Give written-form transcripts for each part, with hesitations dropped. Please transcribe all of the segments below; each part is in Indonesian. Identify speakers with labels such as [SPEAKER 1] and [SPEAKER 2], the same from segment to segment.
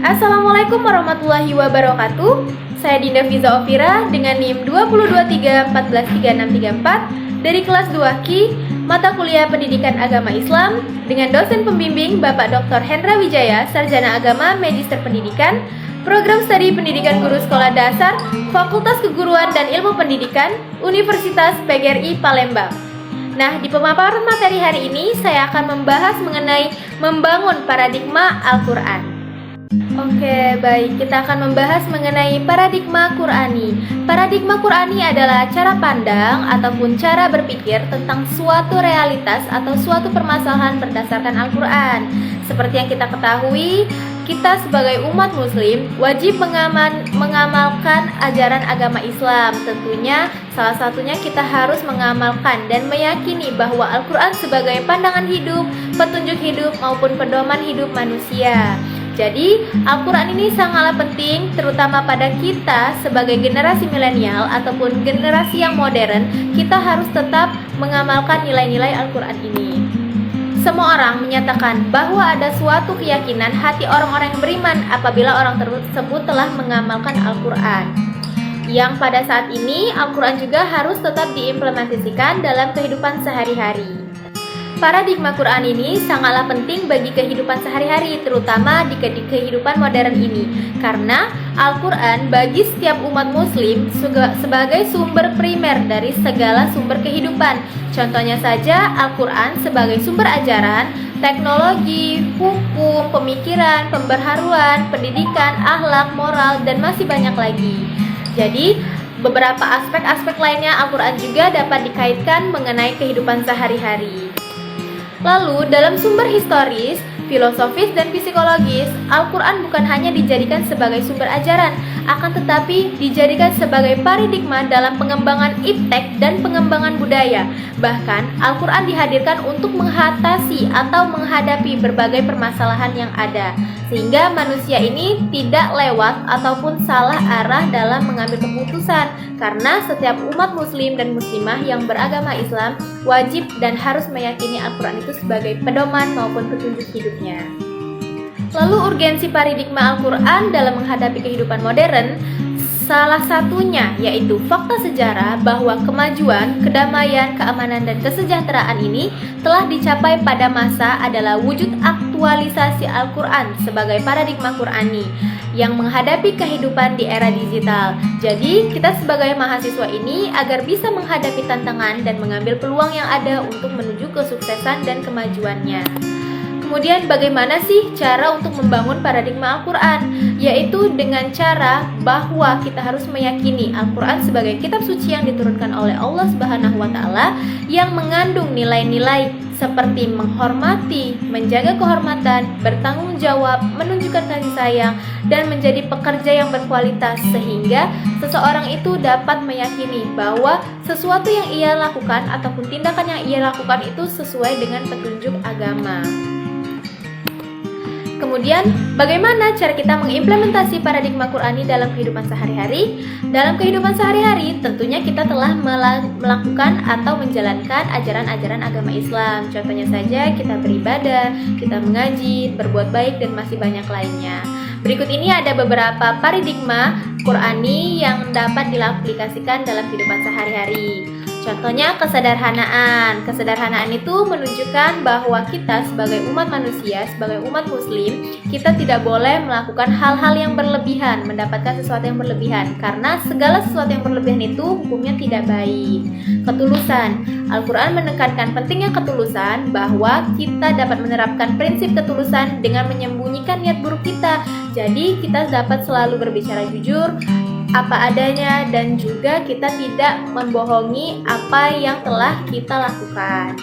[SPEAKER 1] Assalamualaikum warahmatullahi wabarakatuh. Saya Dinda Fiza Ofira dengan NIM 2023143634 dari kelas 2Q mata kuliah Pendidikan Agama Islam dengan dosen pembimbing Bapak Dr. Hendra Wijaya, Sarjana Agama Magister Pendidikan, Program Studi Pendidikan Guru Sekolah Dasar, Fakultas Keguruan dan Ilmu Pendidikan, Universitas PGRI Palembang. Nah, di pemaparan materi hari ini saya akan membahas mengenai membangun paradigma Al-Quran. Oke, baik. Kita akan membahas mengenai paradigma Qur'ani. Paradigma Qur'ani adalah cara pandang ataupun cara berpikir tentang suatu realitas atau suatu permasalahan berdasarkan Al-Quran. Seperti yang kita ketahui, kita sebagai umat muslim wajib mengamalkan ajaran agama Islam. Tentunya salah satunya kita harus mengamalkan dan meyakini bahwa Al-Quran sebagai pandangan hidup, petunjuk hidup maupun pedoman hidup manusia. Jadi, Al-Quran ini sangatlah penting terutama pada kita sebagai generasi milenial ataupun generasi yang modern. Kita harus tetap mengamalkan nilai-nilai Al-Quran ini. Semua orang menyatakan bahwa ada suatu keyakinan hati orang-orang yang beriman apabila orang tersebut telah mengamalkan Al-Quran. Yang pada saat ini Al-Quran juga harus tetap diimplementasikan dalam kehidupan sehari-hari. Paradigma Quran ini sangatlah penting bagi kehidupan sehari-hari, terutama di kehidupan modern ini. Karena Al-Quran bagi setiap umat muslim sebagai sumber primer dari segala sumber kehidupan. Contohnya saja Al-Quran sebagai sumber ajaran, teknologi, hukum, pemikiran, pembaharuan, pendidikan, akhlak, moral, dan masih banyak lagi. Jadi, beberapa aspek-aspek lainnya Al-Quran juga dapat dikaitkan mengenai kehidupan sehari-hari. Lalu, dalam sumber historis, filosofis, dan psikologis, Al-Quran bukan hanya dijadikan sebagai sumber ajaran, akan tetapi dijadikan sebagai paradigma dalam pengembangan iptek dan pengembangan budaya. Bahkan, Al-Quran dihadirkan untuk mengatasi atau menghadapi berbagai permasalahan yang ada, sehingga manusia ini tidak lewat ataupun salah arah dalam mengambil keputusan, karena setiap umat muslim dan muslimah yang beragama Islam wajib dan harus meyakini Al-Quran itu sebagai pedoman maupun petunjuk hidupnya. Lalu urgensi paradigma Al-Quran dalam menghadapi kehidupan modern, salah satunya yaitu fakta sejarah bahwa kemajuan, kedamaian, keamanan, dan kesejahteraan ini telah dicapai pada masa adalah wujud aktualisasi Al-Quran sebagai paradigma Qur'ani yang menghadapi kehidupan di era digital. Jadi, kita sebagai mahasiswa ini agar bisa menghadapi tantangan dan mengambil peluang yang ada untuk menuju kesuksesan dan kemajuannya. Kemudian bagaimana sih cara untuk membangun paradigma Al-Quran? Yaitu dengan cara bahwa kita harus meyakini Al-Quran sebagai kitab suci yang diturunkan oleh Allah Subhanahu wa Ta'ala yang mengandung nilai-nilai seperti menghormati, menjaga kehormatan, bertanggung jawab, menunjukkan kasih sayang, dan menjadi pekerja yang berkualitas sehingga seseorang itu dapat meyakini bahwa sesuatu yang ia lakukan ataupun tindakan yang ia lakukan itu sesuai dengan petunjuk agama. Kemudian, bagaimana cara kita mengimplementasi paradigma Qur'ani dalam kehidupan sehari-hari? Dalam kehidupan sehari-hari, tentunya kita telah melakukan atau menjalankan ajaran-ajaran agama Islam. Contohnya saja, kita beribadah, kita mengaji, berbuat baik, dan masih banyak lainnya. Berikut ini ada beberapa paradigma Qur'ani yang dapat diaplikasikan dalam kehidupan sehari-hari. Contohnya kesederhanaan. Kesederhanaan itu menunjukkan bahwa kita sebagai umat manusia, sebagai umat muslim, kita tidak boleh melakukan hal-hal yang berlebihan, mendapatkan sesuatu yang berlebihan, karena segala sesuatu yang berlebihan itu hukumnya tidak baik. Ketulusan. Al-Quran menekankan pentingnya ketulusan, bahwa kita dapat menerapkan prinsip ketulusan dengan menyembunyikan niat buruk kita. Jadi kita dapat selalu berbicara jujur, apa adanya, dan juga kita tidak membohongi apa yang telah kita lakukan.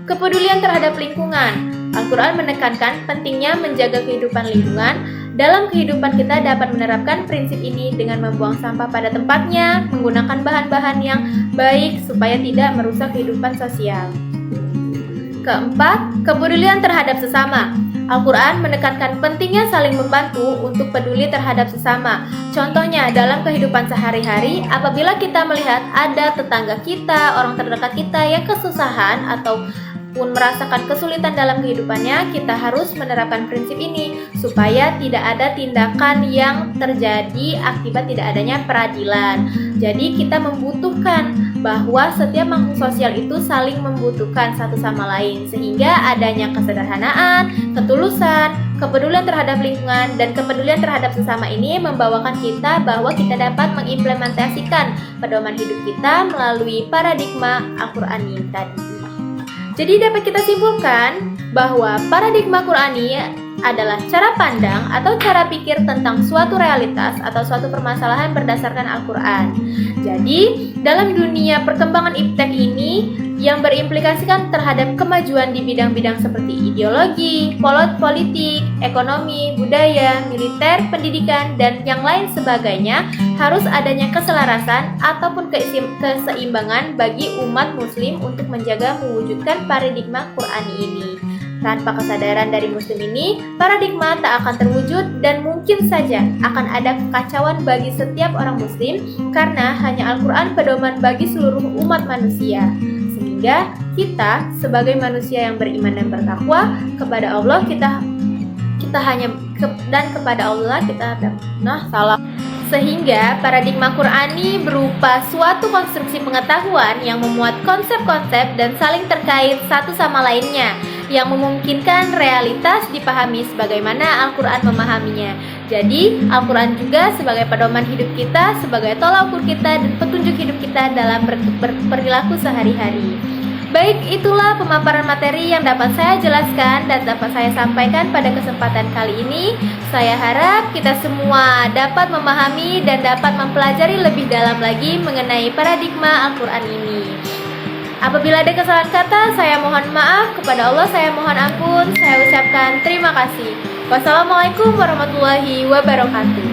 [SPEAKER 1] Kepedulian terhadap lingkungan. Al-Quran menekankan pentingnya menjaga kehidupan lingkungan. Dalam kehidupan kita dapat menerapkan prinsip ini dengan membuang sampah pada tempatnya, menggunakan bahan-bahan yang baik supaya tidak merusak kehidupan sosial. Keempat, kepedulian terhadap sesama. Al-Quran menekankan pentingnya saling membantu untuk peduli terhadap sesama. Contohnya dalam kehidupan sehari-hari, apabila kita melihat ada tetangga kita, orang terdekat kita yang kesusahan atau pun merasakan kesulitan dalam kehidupannya, kita harus menerapkan prinsip ini supaya tidak ada tindakan yang terjadi akibat tidak adanya peradilan. Jadi kita membutuhkan bahwa setiap makhluk sosial itu saling membutuhkan satu sama lain, sehingga adanya kesederhanaan, ketulusan, kepedulian terhadap lingkungan, dan kepedulian terhadap sesama ini membawakan kita bahwa kita dapat mengimplementasikan pedoman hidup kita melalui paradigma Al-Qur'ani tadi. Jadi dapat kita simpulkan bahwa paradigma Qur'ani adalah cara pandang atau cara pikir tentang suatu realitas atau suatu permasalahan berdasarkan Al-Quran. Jadi, dalam dunia perkembangan iptek ini yang berimplikasikan terhadap kemajuan di bidang-bidang seperti ideologi, politik, ekonomi, budaya, militer, pendidikan, dan yang lain sebagainya, harus adanya keselarasan ataupun keseimbangan bagi umat muslim untuk menjaga mewujudkan paradigma Qur'ani ini. Tanpa kesadaran dari muslim ini, paradigma tak akan terwujud dan mungkin saja akan ada kekacauan bagi setiap orang muslim karena hanya Al-Quran pedoman bagi seluruh umat manusia. Sehingga kita sebagai manusia yang beriman dan bertakwa kepada Allah kita hanya dan kepada Allah kita salah. Sehingga paradigma Qur'ani berupa suatu konstruksi pengetahuan yang memuat konsep-konsep dan saling terkait satu sama lainnya, yang memungkinkan realitas dipahami sebagaimana Al-Quran memahaminya. Jadi, Al-Quran juga sebagai pedoman hidup kita, sebagai tolak ukur kita dan petunjuk hidup kita dalam berperilaku sehari-hari. Baik, itulah pemaparan materi yang dapat saya jelaskan dan dapat saya sampaikan pada kesempatan kali ini. Saya harap kita semua dapat memahami dan dapat mempelajari lebih dalam lagi mengenai paradigma Al-Quran ini. Apabila ada kesalahan kata, saya mohon maaf. Kepada Allah saya mohon ampun. Saya ucapkan terima kasih. Wassalamualaikum warahmatullahi wabarakatuh.